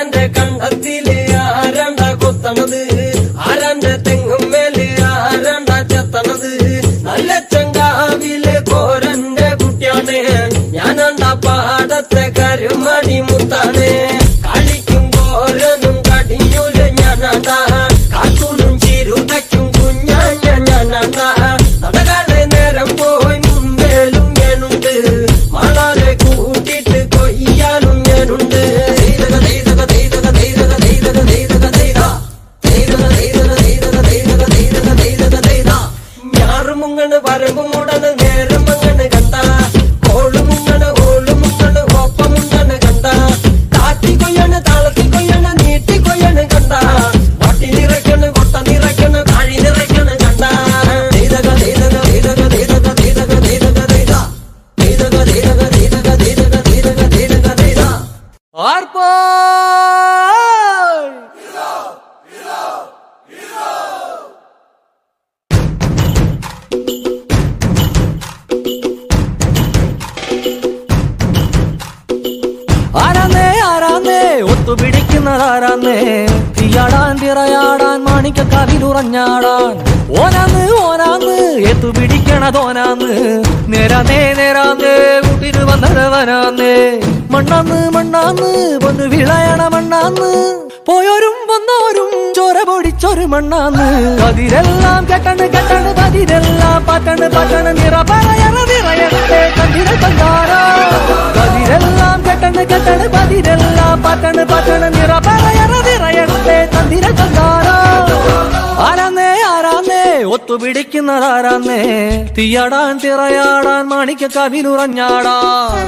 ആരാന്റെ കണ്ടത്തില് ആരാണ്ട കൊത്തണത് ആരാന്റെ തെങ്ങും മേല് ആരാണ്ട ചെത്തണത് നല്ല ചങ്കാവിലെ കോരന്റെ കുട്ടിയാണ് ഞാനാണ്ട പാടത്തെ കരുമണി മുത്താണ് കളിക്കും കോരനും കടിയൂല് ഞാനാണ്ട കാക്കൂനും ചിരുതയ്ക്കും കുഞ്ഞാഞ്ഞ ഞാനാണ്ട നടകാതെ നേരം പോയി മുമ്പേലും ഞാനുണ്ട് മാളാരെ കൂട്ടിട്ട് കൊയ്യാനും ഞാനുണ്ട് ഞാറുമുങ്ങണ് വരമ്പ് മൂടണ് നേരം മങ്ങണ് കണ്ട കോളുമുങ്ങണ് ഓളുമുങ്ങണ് ഒപ്പമുങ്ങണ് കണ്ട താത്തി കൊയ്യണ് താളത്തി കൊയ്യണ് നീട്ടി കൊയ്യണ് കണ്ട വട്ടി നിറയ്ക്കണ് കൊട്ട നിറയ്ക്കണ് താഴി നിറയ്ക്കണ് കണ്ട ആരാന്നേ ആരാന്നേ ഒത്തുപിടിക്കുന്നതാരാന്നേ തീയാടാൻ തിറയാടാൻ മാണിക്കക്കാവിലുറഞ്ഞാടാൻ ഓനാന്ന് ഓനാന്ന് എത്തുപിടിക്കണതോനാന്ന് നേരാന്നേ നേരാന്നേ കൂട്ടിന് വന്നതവനാന്നേ മണ്ണാന്ന് മണ്ണാന്ന് പൊന്നു വിളയണ മണ്ണാന്ന് പോയോരും വന്നോരും ചോര പൊടിച്ചൊരു മണ്ണാന്ന് അതിരെല്ലാം കെട്ടണ് കെട്ടണ് പതിരെല്ലാം പറ്റണ് പറ്റണ് നിറ പറയണ നിറയണേ കണ്ടിര കണ്ടാര അതിരെല്ലാം കെട്ടണ് കെട്ടണ് പതിരെല്ലാം പറ്റണ് പറ്റണ് നിറ പറയണ നിറയണേ കണ്ടിര കണ്ടാര ആരാന്നേ ആരാന്നേ ഒത്തുപിടിക്കുന്നതാരാന്നേ തീയാടാൻ തിറയാടാൻ മാണിക്കക്കാവിലുറഞ്ഞാടാൻ